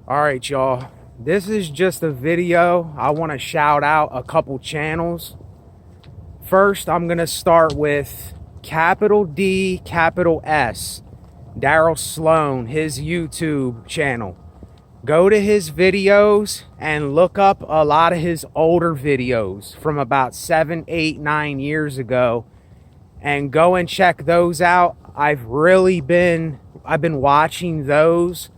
All right, y'all. This is just a video. I want to shout out a couple channels. First, I'm going to start with capital D, capital S, Daryl Sloan, his YouTube channel. Go to his videos and look up a lot of his older videos from about 7, 8, 9 years ago and go and check those out. I've been watching those.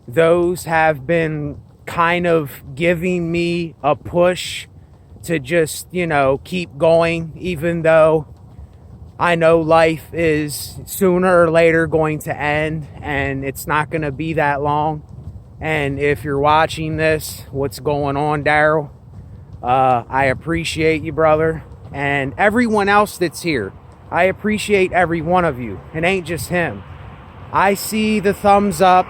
Those have been kind of giving me a push to just, keep going, even though I know life is sooner or later going to end and it's not going to be that long. And if you're watching this, what's going on, Daryl? I appreciate you, brother. And everyone else that's here, I appreciate every one of you. It ain't just him. I see the thumbs up.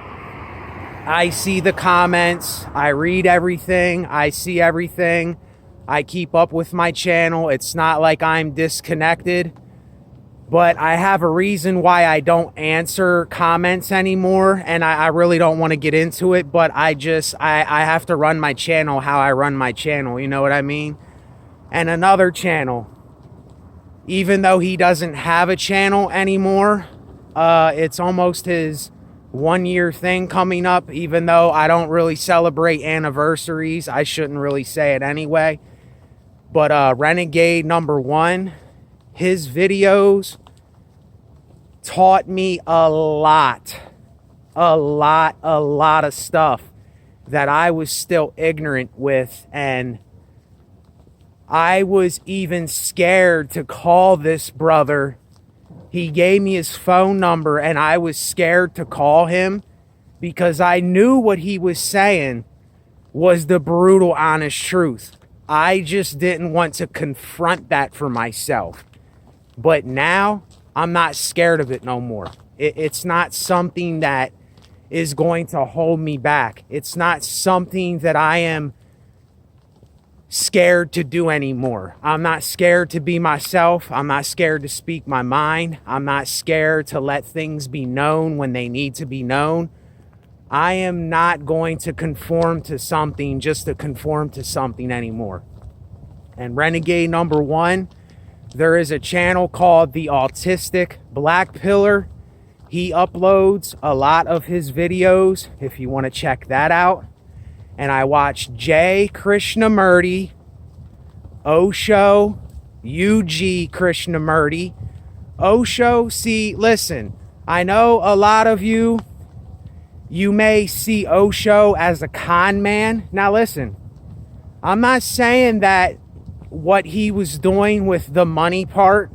I see the comments. I read everything. I see everything. I keep up with my channel. It's not like I'm disconnected. But I have a reason why I don't answer comments anymore. And I really don't want to get into it. But I have to run my channel how I run my channel. You know what I mean? And another channel, even though he doesn't have a channel anymore, it's almost his 1-year thing coming up, even though I don't really celebrate anniversaries. I shouldn't really say it anyway. But Renegade #1, his videos taught me a lot of stuff that I was still ignorant with, and I was even scared to call this brother. He gave me his phone number and I was scared to call him because I knew what he was saying was the brutal, honest truth. I just didn't want to confront that for myself. But now I'm not scared of it no more. It's not something that is going to hold me back. It's not something that I am scared to do anymore. I'm not scared to be myself. I'm not scared to speak my mind. I'm not scared to let things be known when they need to be known. I am not going to conform to something just to conform to something anymore. And Renegade #1, there is a channel called The Autistic Black Pillar. He uploads a lot of his videos if you want to check that out. And I watched J. Krishnamurti, Osho, UG Krishnamurti. Osho, see, listen, I know a lot of you may see Osho as a con man. Now listen, I'm not saying that what he was doing with the money part,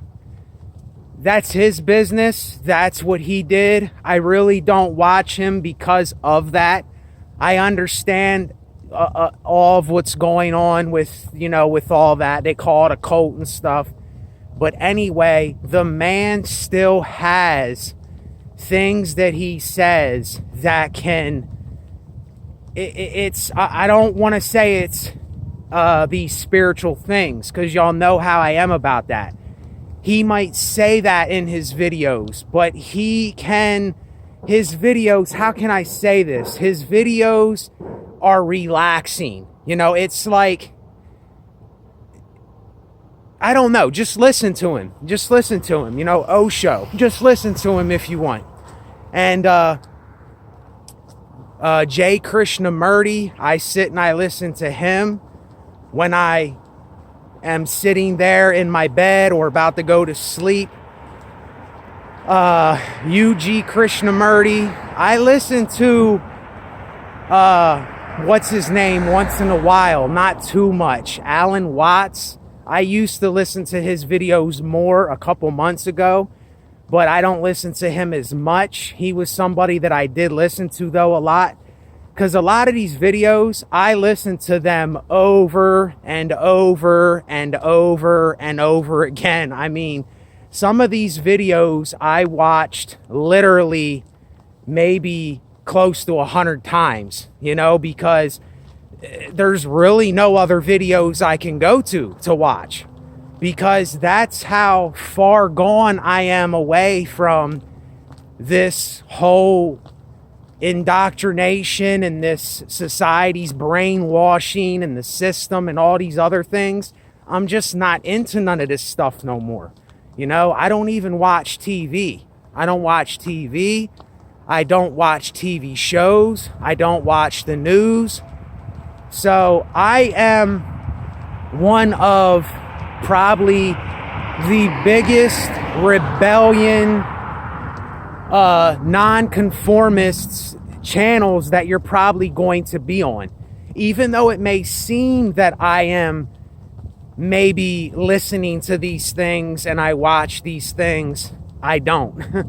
that's his business. That's what he did. I really don't watch him because of that. I understand all of what's going on with, with all that. They call it a cult and stuff. But anyway, the man still has things that he says that can, I don't want to say it's these spiritual things, because y'all know how I am about that. He might say that in his videos, but his videos, how can I say this? His videos are relaxing. It's like, I don't know, just listen to him. Osho, just listen to him if you want. And J. Krishnamurti, I sit and I listen to him when I am sitting there in my bed or about to go to sleep. UG Krishnamurti, I listen to what's his name once in a while, not too much. Alan Watts, I used to listen to his videos more a couple months ago, but I don't listen to him as much. He was somebody that I did listen to though a lot, because a lot of these videos, I listen to them over and over and over and over again. I mean, some of these videos I watched literally maybe close to 100 times, because there's really no other videos I can go to watch, because that's how far gone I am away from this whole indoctrination and this society's brainwashing and the system and all these other things, I'm just not into none of this stuff no more. You know, I don't even watch TV. I don't watch TV. I don't watch TV shows. I don't watch the news. So I am one of probably the biggest rebellion, non-conformists channels that you're probably going to be on. Even though it may seem that I am maybe listening to these things and I watch these things, I don't.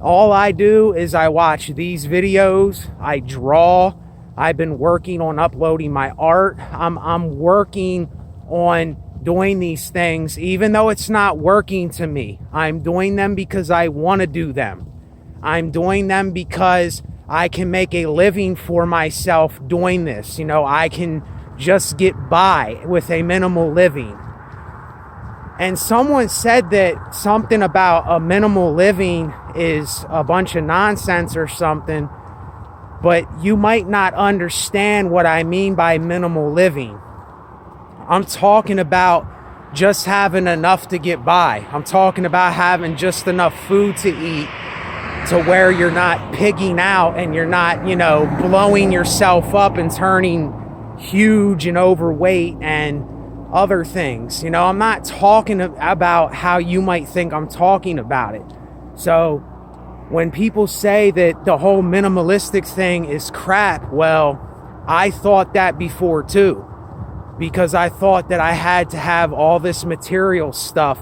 All I do is I watch these videos, I draw. I've been working on uploading my art. I'm working on doing these things, even though it's not working to me. I'm doing them because I want to do them. I'm doing them because I can make a living for myself doing this. You know, I can just get by with a minimal living. And someone said that something about a minimal living is a bunch of nonsense or something, but you might not understand what I mean by minimal living. I'm talking about just having enough to get by. I'm talking about having just enough food to eat to where you're not pigging out and you're not, you know, blowing yourself up and turning huge and overweight and other things. You know, I'm not talking about how you might think I'm talking about it. So when people say that the whole minimalistic thing is crap, well, I thought that before too, because I thought that I had to have all this material stuff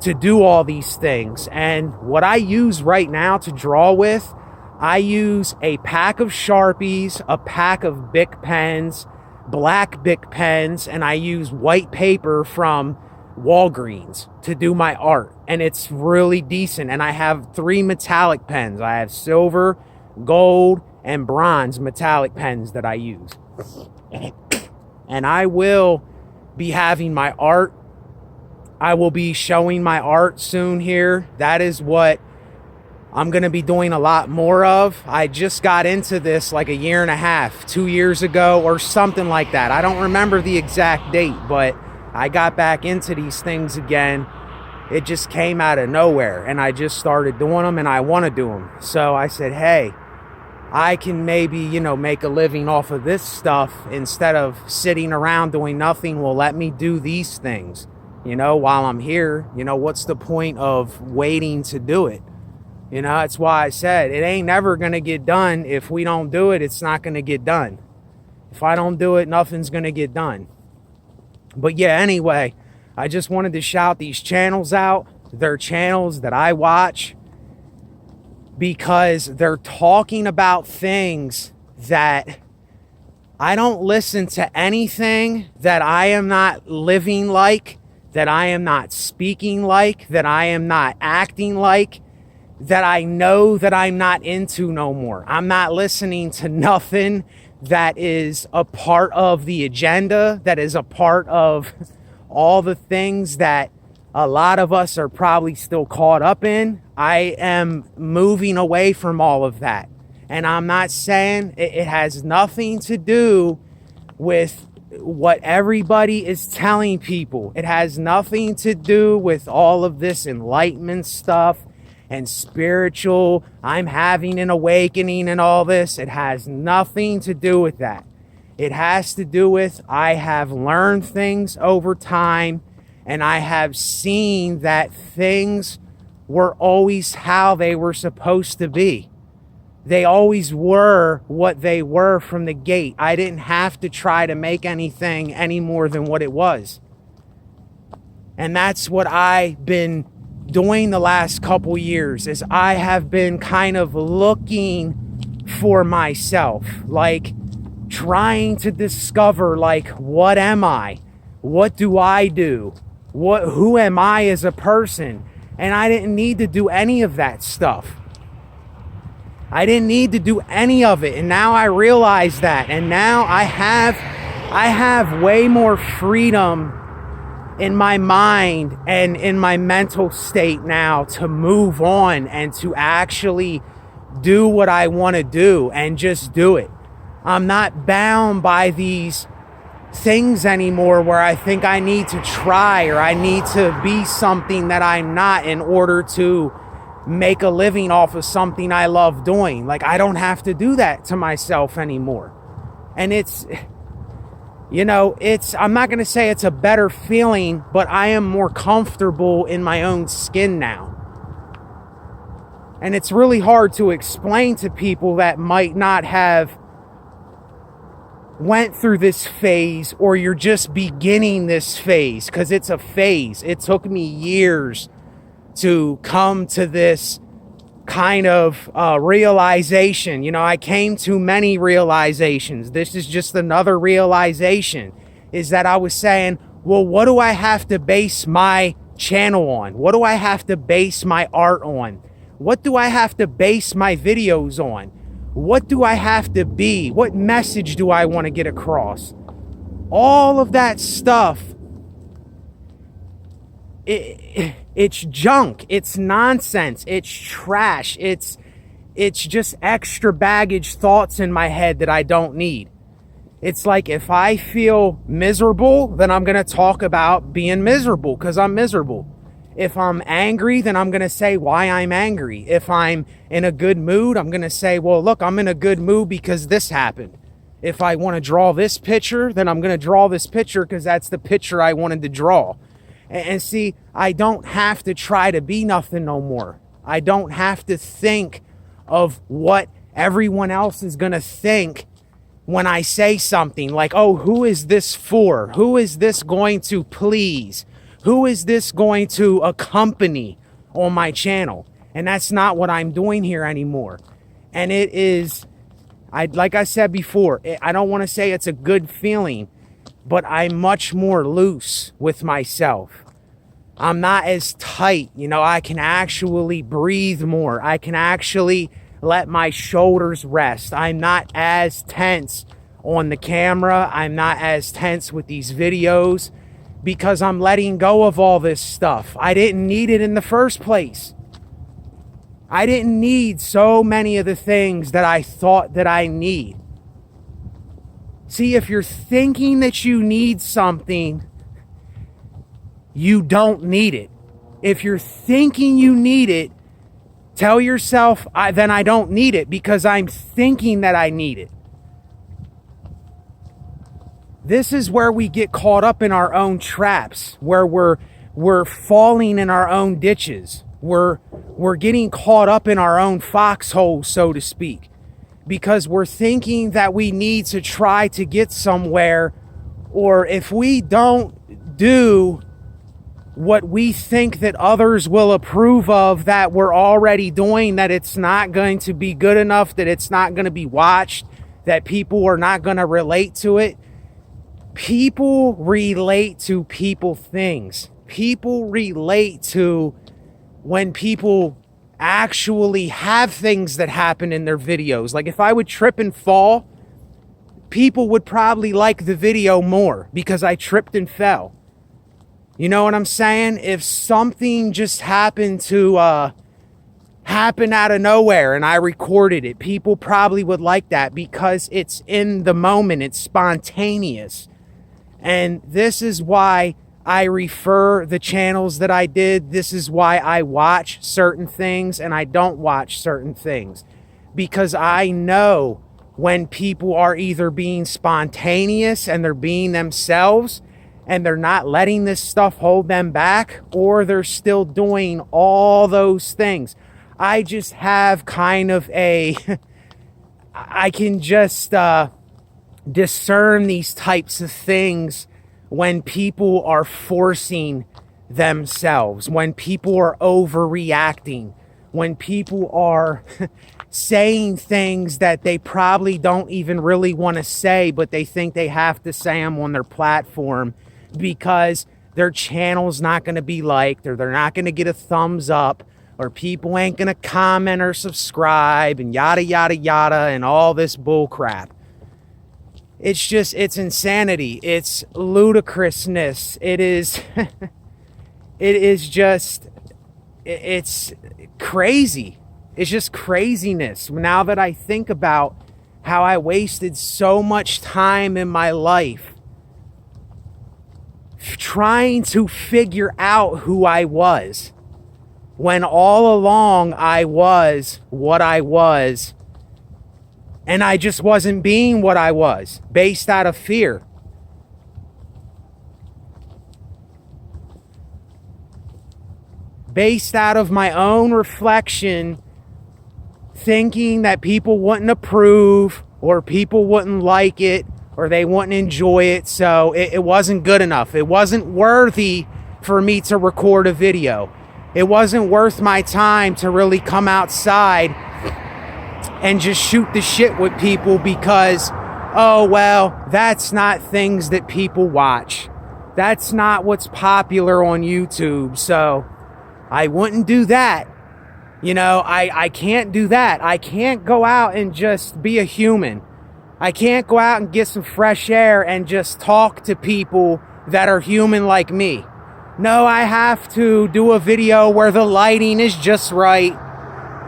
to do all these things. And what I use right now to draw with, I use a pack of Sharpies, a pack of Bic pens, black Bic pens, and I use white paper from Walgreens to do my art. And it's really decent. And I have 3 metallic pens. I have silver, gold, and bronze metallic pens that I use. And I will be having my art. I will be showing my art soon here. That is what I'm going to be doing a lot more of. I just got into this like a year and a half, 2 years ago or something like that. I don't remember the exact date, but I got back into these things again. It just came out of nowhere and I just started doing them and I want to do them. So I said, hey, I can maybe, you know, make a living off of this stuff instead of sitting around doing nothing. Well, let me do these things, you know, while I'm here. You know, what's the point of waiting to do it? You know, that's why I said it ain't never going to get done. If we don't do it, it's not going to get done. If I don't do it, nothing's going to get done. But yeah, anyway, I just wanted to shout these channels out. They're channels that I watch because they're talking about things that I don't listen to anything that I am not living like, that I am not speaking like, that I am not acting like, that I know that I'm not into no more. I'm not listening to nothing that is a part of the agenda, that is a part of all the things that a lot of us are probably still caught up in. I am moving away from all of that. And I'm not saying it has nothing to do with what everybody is telling people. It has nothing to do with all of this enlightenment stuff and spiritual, I'm having an awakening and all this. It has nothing to do with that. It has to do with I have learned things over time and I have seen that things were always how they were supposed to be. They always were what they were from the gate. I didn't have to try to make anything any more than what it was. And that's what I've been doing the last couple years, is I have been kind of looking for myself, like trying to discover, like, what am I? What do I do? Who am I as a person? And I didn't need to do any of that stuff. I didn't need to do any of it. And now I realize that. And now I have way more freedom in my mind and in my mental state now to move on and to actually do what I want to do and just do it. I'm not bound by these things anymore where I think I need to try or I need to be something that I'm not in order to make a living off of something I love doing. Like, I don't have to do that to myself anymore. And it's, I'm not going to say it's a better feeling, but I am more comfortable in my own skin now. And it's really hard to explain to people that might not have went through this phase, or you're just beginning this phase, because it's a phase. It took me years to come to this kind of realization. I came to many realizations. This is just another realization, is that I was saying, well, what do I have to base my channel on? What do I have to base my art on? What do I have to base my videos on? What do I have to be? What message do I want to get across? All of that stuff, it's junk. It's nonsense. It's trash. It's just extra baggage thoughts in my head that I don't need. It's like, if I feel miserable, then I'm going to talk about being miserable because I'm miserable. If I'm angry, then I'm going to say why I'm angry. If I'm in a good mood, I'm going to say, well, look, I'm in a good mood because this happened. If I want to draw this picture, then I'm going to draw this picture because that's the picture I wanted to draw. And see, I don't have to try to be nothing no more. I don't have to think of what everyone else is going to think when I say something like, oh, who is this for? Who is this going to please? Who is this going to accompany on my channel? And that's not what I'm doing here anymore. And it is, like I said before, I don't want to say it's a good feeling, but I'm much more loose with myself. I'm not as tight. I can actually breathe more. I can actually let my shoulders rest. I'm not as tense on the camera. I'm not as tense with these videos, because I'm letting go of all this stuff. I didn't need it in the first place. I didn't need so many of the things that I thought that I need. See, if you're thinking that you need something, you don't need it. If you're thinking you need it, tell yourself, then I don't need it because I'm thinking that I need it. This is where we get caught up in our own traps, where we're falling in our own ditches. We're getting caught up in our own foxholes, so to speak, because we're thinking that we need to try to get somewhere, or if we don't do what we think that others will approve of that we're already doing, that it's not going to be good enough, that it's not going to be watched, that people are not going to relate to it. People relate to people things. People relate to when people actually have things that happen in their videos. Like, if I would trip and fall, people would probably like the video more because I tripped and fell. You know what I'm saying? If something just happened to happen out of nowhere and I recorded it, people probably would like that because it's in the moment, it's spontaneous. And this is why I refer the channels that I did. This is why I watch certain things and I don't watch certain things. Because I know when people are either being spontaneous and they're being themselves and they're not letting this stuff hold them back, or they're still doing all those things. I just have kind of I can just discern these types of things when people are forcing themselves, when people are overreacting, when people are saying things that they probably don't even really want to say, but they think they have to say them on their platform because their channel's not going to be liked, or they're not going to get a thumbs up, or people ain't going to comment or subscribe, and yada, yada, yada, and all this bull crap. It's just, it's insanity. It's ludicrousness. It is, it is just, it's crazy. It's just craziness. Now that I think about how I wasted so much time in my life trying to figure out who I was, when all along I was what I was, and I just wasn't being what I was, based out of fear. Based out of my own reflection, thinking that people wouldn't approve, or people wouldn't like it, or they wouldn't enjoy it, so it wasn't good enough. It wasn't worthy for me to record a video. It wasn't worth my time to really come outside and just shoot the shit with people because, oh, well, that's not things that people watch. That's not what's popular on YouTube, so I wouldn't do that. You know, I can't do that. I can't go out and just be a human. I can't go out and get some fresh air and just talk to people that are human like me. No, I have to do a video where the lighting is just right.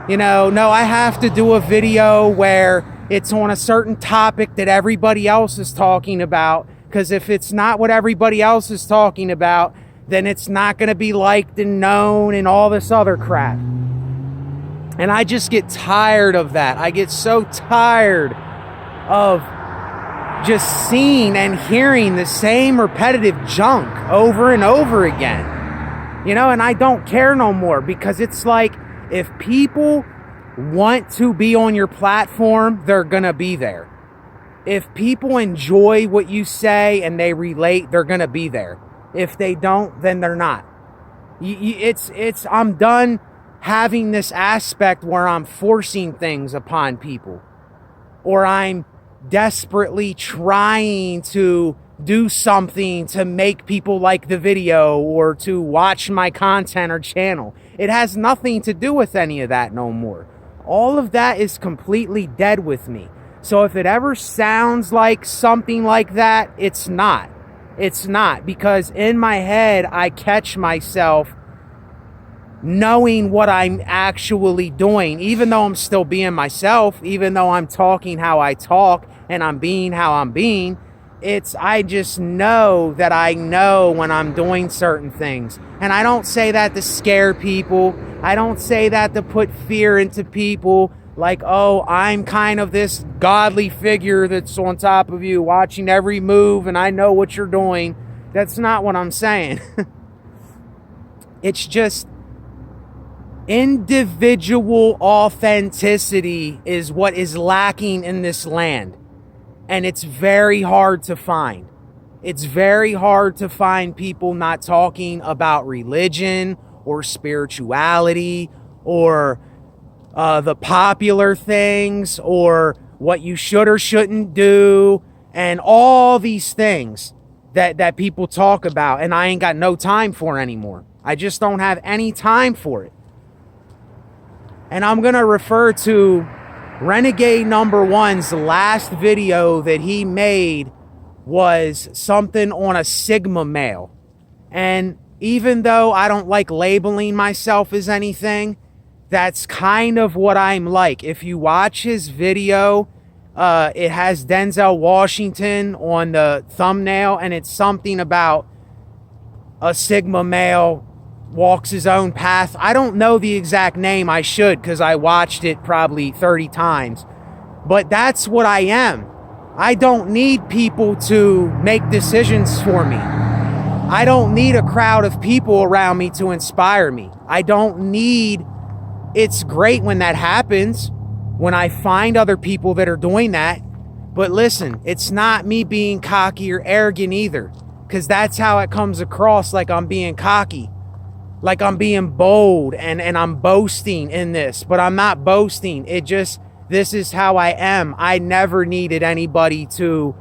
You know, no, I have to do a video where it's on a certain topic that everybody else is talking about. Because if it's not what everybody else is talking about, then it's not going to be liked and known and all this other crap. And I just get tired of that. I get so tired of just seeing and hearing the same repetitive junk over and over again. You know, and I don't care no more, because it's like, if people want to be on your platform, they're gonna be there. If people enjoy what you say and they relate, they're gonna be there. If they don't, then they're not. I'm done having this aspect where I'm forcing things upon people, or I'm desperately trying to do something to make people like the video or to watch my content or channel. It has nothing to do with any of that no more. All of that is completely dead with me. So if it ever sounds like something like that, it's not. It's not, because in my head, I catch myself knowing what I'm actually doing, even though I'm still being myself, even though I'm talking how I talk and I'm being how I'm being. I just know that I know when I'm doing certain things. And I don't say that to scare people. I don't say that to put fear into people, like, oh, I'm kind of this godly figure that's on top of you, watching every move, and I know what you're doing. That's not what I'm saying. It's just individual authenticity is what is lacking in this land. And it's very hard to find. It's very hard to find people not talking about religion or spirituality or the popular things or what you should or shouldn't do and all these things that people talk about, and I ain't got no time for anymore. I just don't have any time for it. And I'm going to refer to Renegade Number One's last video that he made was something on a Sigma male. And even though I don't like labeling myself as anything, that's kind of what I'm like. If you watch his video, it has Denzel Washington on the thumbnail, and it's something about a Sigma male walks his own path. I don't know the exact name. I should, because I watched it probably 30 times. But that's what I am. I don't need people to make decisions for me. I don't need a crowd of people around me to inspire me. I don't need... It's great when that happens, when I find other people that are doing that. But listen, it's not me being cocky or arrogant either, because that's how it comes across, like I'm being cocky. Like I'm being bold and I'm boasting in this, but I'm not boasting. This is how I am. I never needed anybody to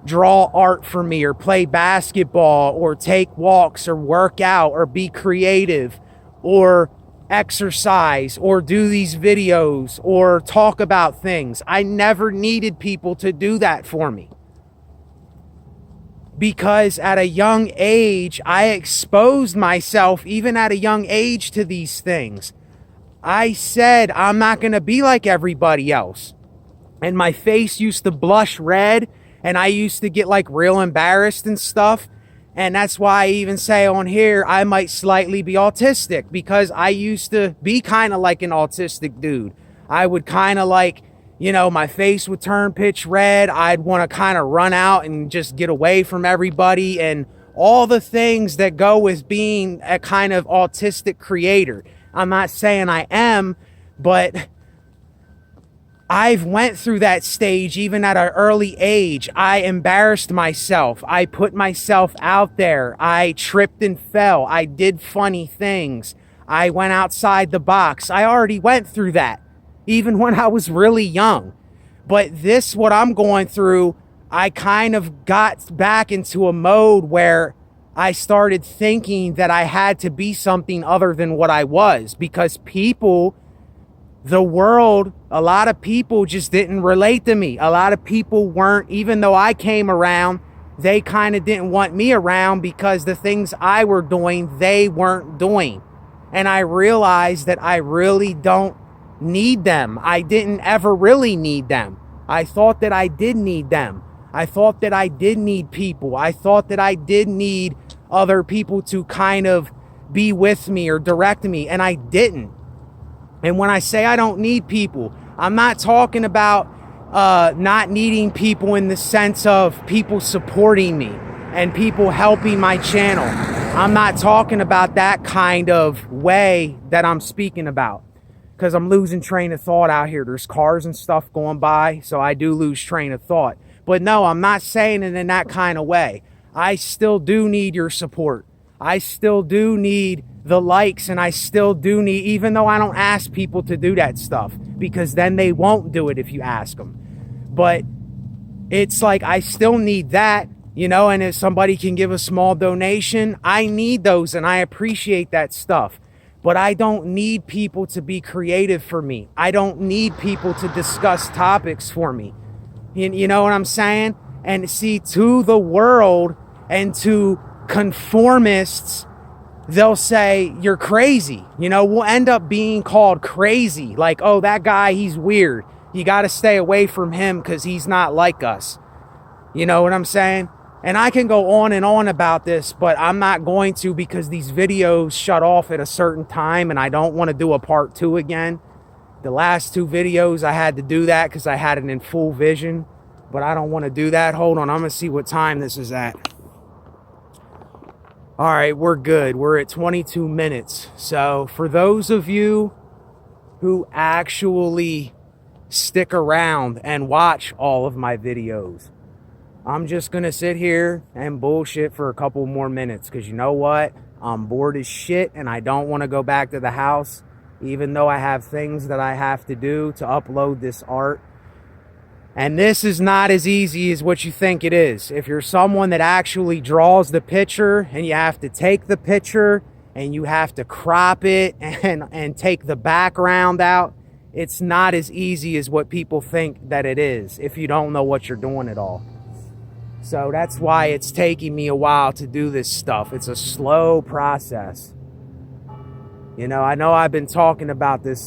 draw art for me or play basketball or take walks or work out or be creative or exercise or do these videos or talk about things. I never needed people to do that for me. Because at a young age, I exposed myself, even at a young age, to these things. I said I'm not going to be like everybody else. And my face used to blush red, and I used to get like real embarrassed and stuff. And that's why I even say on here I might slightly be autistic, because I used to be kind of like an autistic dude. I would kind of like, my face would turn pitch red. I'd want to kind of run out and just get away from everybody, and all the things that go with being a kind of autistic creator. I'm not saying I am, but I've went through that stage even at an early age. I embarrassed myself. I put myself out there. I tripped and fell. I did funny things. I went outside the box. I already went through that, even when I was really young. But what I'm going through, I kind of got back into a mode where I started thinking that I had to be something other than what I was, because the world, a lot of people just didn't relate to me. A lot of people weren't, even though I came around, they kind of didn't want me around because the things I were doing, they weren't doing. And I realized that I really don't need them. I didn't ever really need them. I thought that I did need them. I thought that I did need people. I thought that I did need other people to kind of be with me or direct me, and I didn't. And when I say I don't need people, I'm not talking about not needing people in the sense of people supporting me and people helping my channel. I'm not talking about that kind of way that I'm speaking about, because I'm losing train of thought out here. There's cars and stuff going by, so I do lose train of thought. But no, I'm not saying it in that kind of way. I still do need your support. I still do need the likes, and I still do need, even though I don't ask people to do that stuff, because then they won't do it if you ask them. But it's like I still need that, and if somebody can give a small donation, I need those, and I appreciate that stuff. But I don't need people to be creative for me. I don't need people to discuss topics for me. You know what I'm saying? And see, to the world and to conformists, they'll say you're crazy. We'll end up being called crazy. Like, oh, that guy, he's weird. You got to stay away from him because he's not like us. You know what I'm saying? And I can go on and on about this, but I'm not going to, because these videos shut off at a certain time and I don't want to do a part 2 again. The last 2 videos I had to do that because I had it in full vision, but I don't want to do that. Hold on, I'm going to see what time this is at. All right, we're good. We're at 22 minutes. So for those of you who actually stick around and watch all of my videos, I'm just going to sit here and bullshit for a couple more minutes, because you know what? I'm bored as shit and I don't want to go back to the house, even though I have things that I have to do to upload this art. And this is not as easy as what you think it is. If you're someone that actually draws the picture, and you have to take the picture and you have to crop it and take the background out, it's not as easy as what people think that it is if you don't know what you're doing at all. So that's why it's taking me a while to do this stuff. It's a slow process. I know I've been talking about this